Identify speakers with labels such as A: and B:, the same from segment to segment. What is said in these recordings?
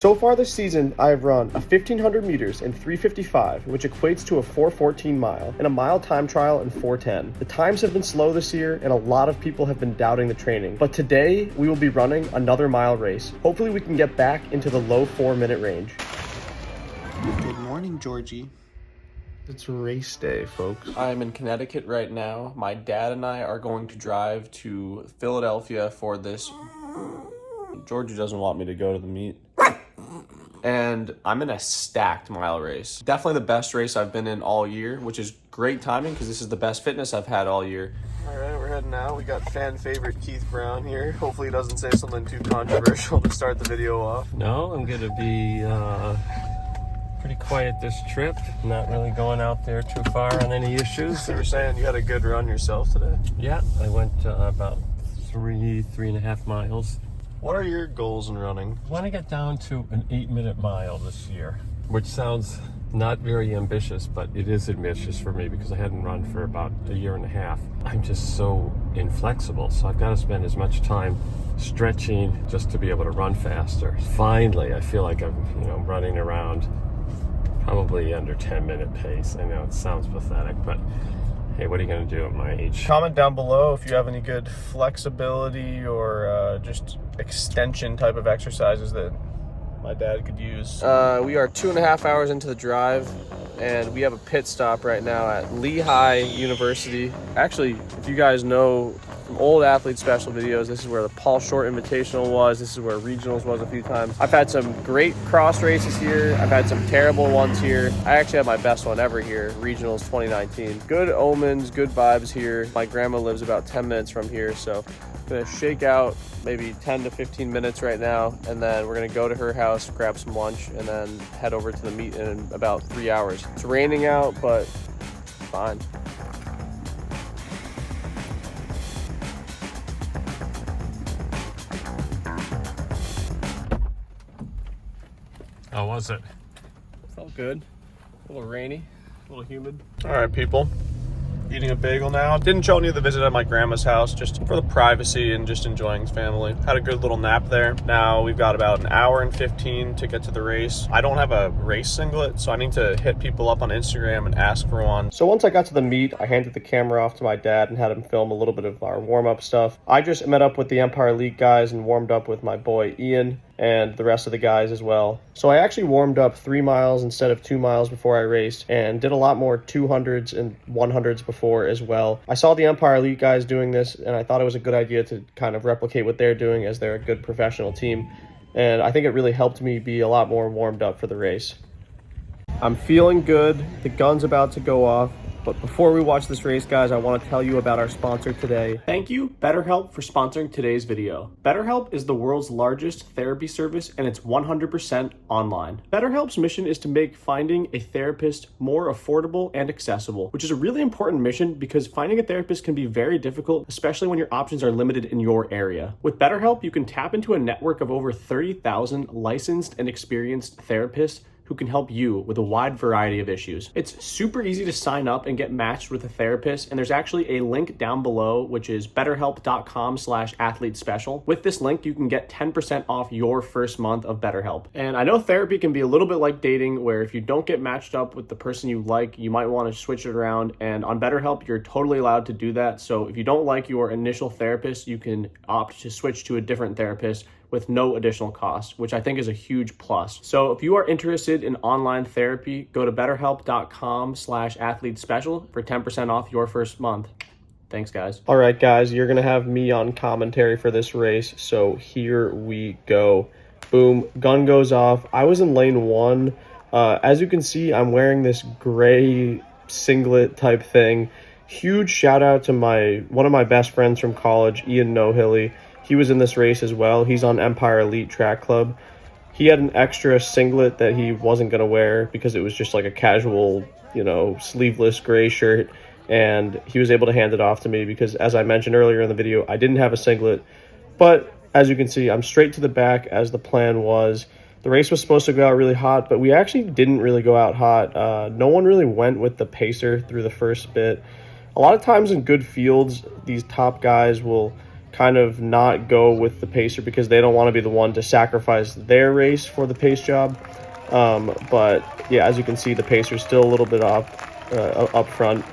A: So far this season, I have run a 1,500 meters in 3:55, which equates to a 4:14 mile, and a mile time trial in 4:10. The times have been slow this year, and a lot of people have been doubting the training. But today, we will be running another mile race. Hopefully we can get back into the low 4-minute range.
B: Good morning, Georgie.
A: It's race day, folks.
C: I'm in Connecticut right now. My dad and I are going to drive to Philadelphia for this. Georgie doesn't want me to go to the meet. And I'm in a stacked mile race. Definitely the best race I've been in all year, which is great timing because this is the best fitness I've had all year.
A: All right, we're heading out. We got fan favorite Keith Brown here. Hopefully he doesn't say something too controversial to start the video off.
D: No, I'm going to be pretty quiet this trip. Not really going out there too far on any issues.
A: You were saying you had a good run yourself today.
D: Yeah, I went about 3.5 miles.
A: What are your goals in running?
D: I want to get down to an 8-minute mile this year, which sounds not very ambitious, but it is ambitious for me because I hadn't run for about a year and a half. I'm just so inflexible, so I've got to spend as much time stretching just to be able to run faster. Finally, I feel like I'm running around probably under 10-minute pace. I know it sounds pathetic, but hey, what are you going to do at my age?
A: Comment down below if you have any good flexibility or just extension type of exercises that my dad could use. We are 2.5 hours into the drive, and we have a pit stop right now at Lehigh University. Actually, if you guys know from old Athlete Special videos, this is where the Paul Short Invitational was. This is where Regionals was a few times. I've had some great cross races here. I've had some terrible ones here. I actually had my best one ever here, Regionals 2019. Good omens, good vibes here. My grandma lives about 10 minutes from here, so I'm gonna shake out maybe 10 to 15 minutes right now, and then we're gonna go to her house, grab some lunch, and then head over to the meet in about 3 hours. It's raining out, but fine.
D: How was it?
A: Felt good. A little rainy, a little humid. All right, people. Eating a bagel now. Didn't show any of the visit at my grandma's house, just for the privacy and just enjoying family. Had a good little nap there. Now we've got about 1:15 to get to the race. I don't have a race singlet, so I need to hit people up on Instagram and ask for one. So once I got to the meet, I handed the camera off to my dad and had him film a little bit of our warm-up stuff. I just met up with the Empire Elite guys and warmed up with my boy Ian and the rest of the guys as well. So I actually warmed up 3 miles instead of 2 miles before I raced, and did a lot more 200s and 100s before as well. I saw the Empire Elite guys doing this, and I thought it was a good idea to kind of replicate what they're doing, as they're a good professional team. And I think it really helped me be a lot more warmed up for the race. I'm feeling good. The gun's about to go off. But before we watch this race, guys, I want to tell you about our sponsor today. Thank you, BetterHelp, for sponsoring today's video. BetterHelp is the world's largest therapy service, and it's 100% online. BetterHelp's mission is to make finding a therapist more affordable and accessible, which is a really important mission because finding a therapist can be very difficult, especially when your options are limited in your area. With BetterHelp, you can tap into a network of over 30,000 licensed and experienced therapists who can help you with a wide variety of issues. It's super easy to sign up and get matched with a therapist, and there's actually a link down below, which is betterhelp.com/athletespecial. With this link, you can get 10% off your first month of BetterHelp. And I know therapy can be a little bit like dating, where if you don't get matched up with the person you like, you might want to switch it around, and on BetterHelp, you're totally allowed to do that. So if you don't like your initial therapist, you can opt to switch to a different therapist with no additional cost, which I think is a huge plus. So if you are interested in online therapy, go to betterhelp.com/athletespecial for 10% off your first month. Thanks, guys. All right, guys, you're gonna have me on commentary for this race, so here we go. Boom, gun goes off. I was in lane 1. As you can see, I'm wearing this gray singlet type thing. Huge shout out to one of my best friends from college, Ian Nohilly. He was in this race as well. He's on Empire Elite Track Club. He had an extra singlet that he wasn't going to wear because it was just like a casual, sleeveless gray shirt. And he was able to hand it off to me because, as I mentioned earlier in the video, I didn't have a singlet. But as you can see, I'm straight to the back as the plan was. The race was supposed to go out really hot, but we actually didn't really go out hot. No one really went with the pacer through the first bit. A lot of times in good fields, these top guys will
C: kind of not go with the pacer because they don't want to be the one to sacrifice their race for the pace job. But yeah, as you can see, the pacer's still a little bit up front.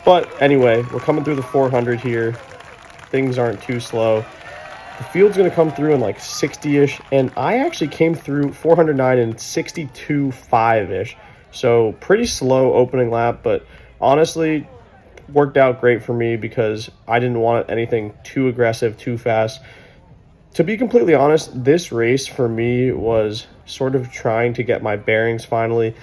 C: But anyway, we're coming through the 400 here. Things aren't too slow. The field's going to come through in like 60-ish, and I actually came through 409 in 62.5-ish. So pretty slow opening lap, but honestly, worked out great for me because I didn't want anything too aggressive, too fast. To be completely honest, this race for me was sort of trying to get my bearings finally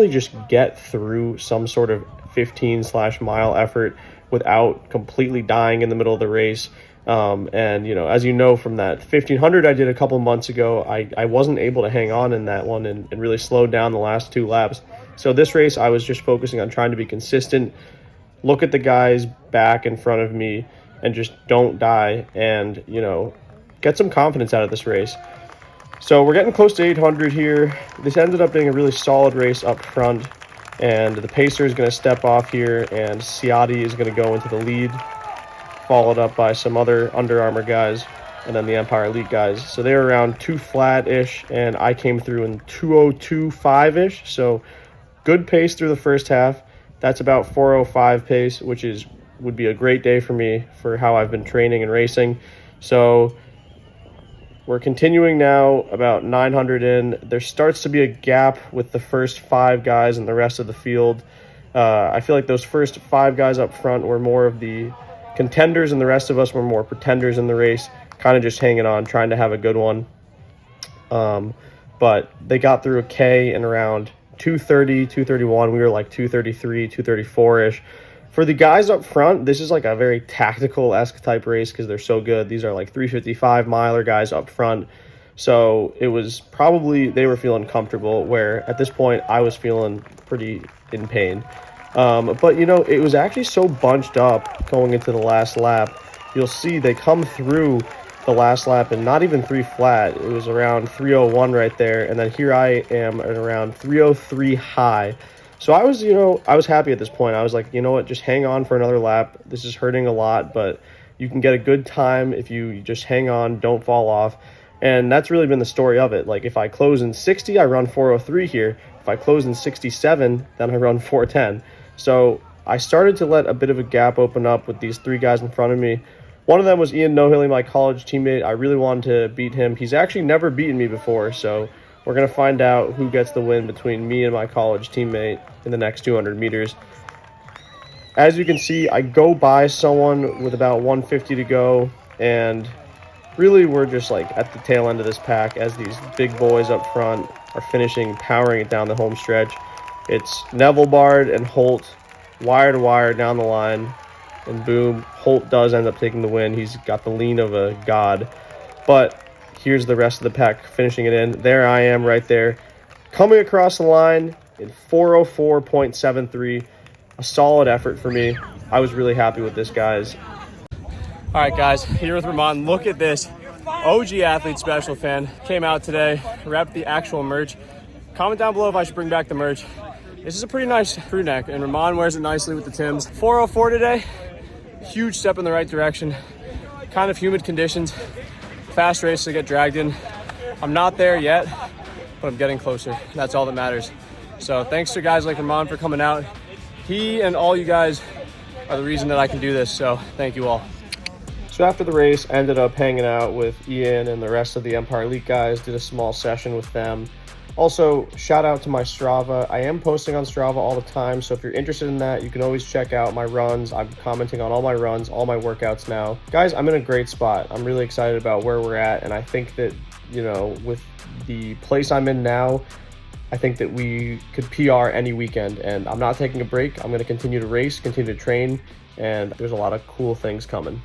C: just get through some sort of 15/mile effort without completely dying in the middle of the race. And, you know, as you know from that 1500 I did a couple months ago, I wasn't able to hang on in that one and really slowed down the last 2 laps. So this race, I was just focusing on trying to be consistent, look at the guys back in front of me, and just don't die and, you know, get some confidence out of this race. So we're getting close to 800 here. This ended up being a really solid race up front, and the pacer is going to step off here, and Ciotti is going to go into the lead, followed up by some other Under Armour guys, and then the Empire Elite guys. So they were around 2 flat-ish, and I came through in 2:02.5-ish. So good pace through the first half. That's about 4:05 pace, which would be a great day for me for how I've been training and racing. So we're continuing now about 900 in. There starts to be a gap with the first 5 guys and the rest of the field. I feel like those first 5 guys up front were more of the contenders, and the rest of us were more pretenders in the race, kind of just hanging on, trying to have a good one. But they got through a K in around 2:30, 2:31. We were like 2:33, 2:34-ish. For the guys up front, this is like a very tactical-esque type race because they're so good. These are like 355-miler guys up front. So it was probably, they were feeling comfortable, where at this point I was feeling pretty in pain. But, you know, it was actually so bunched up going into the last lap. You'll see they come through the last lap and not even 3 flat. It was around 3:01 right there. And then here I am at around 3:03 high. So I was, you know, I was happy at this point. I was like, you know what, just hang on for another lap. This is hurting a lot, but you can get a good time if you just hang on, don't fall off. And that's really been the story of it. Like if I close in 60, I run 4:03 here. If I close in 67, then I run 4:10. So I started to let a bit of a gap open up with these 3 guys in front of me. One of them was Ian Nohilly, my college teammate. I really wanted to beat him. He's actually never beaten me before, so we're going to find out who gets the win between me and my college teammate in the next 200 meters. As you can see, I go by someone with about 150 to go, and really we're just like at the tail end of this pack as these big boys up front are finishing, powering it down the home stretch. It's Neville Bard and Holt, wire to wire down the line, and boom, Holt does end up taking the win. He's got the lean of a god. But here's the rest of the pack finishing it in. There I am right there, coming across the line in 4:04.73. A solid effort for me. I was really happy with this, guys. All right, guys, here with Ramon. Look at this. OG Athlete Special fan came out today, repped the actual merch. Comment down below if I should bring back the merch. This is a pretty nice crew neck, and Ramon wears it nicely with the Timbs. 4:04 today, huge step in the right direction. Kind of humid conditions, fast race to get dragged in. I'm not there yet, but I'm getting closer. That's all that matters. So thanks to guys like Ramon for coming out. He and all you guys are the reason that I can do this, so thank you all. So after the race, I ended up hanging out with Ian and the rest of the Empire Elite guys, did a small session with them. Also, shout out to my Strava. I am posting on Strava all the time, so if you're interested in that, you can always check out my runs. I'm commenting on all my runs, all my workouts now. Guys, I'm in a great spot. I'm really excited about where we're at, and I think that, you know, with the place I'm in now, I think that we could PR any weekend, and I'm not taking a break. I'm going to continue to race, continue to train, and there's a lot of cool things coming.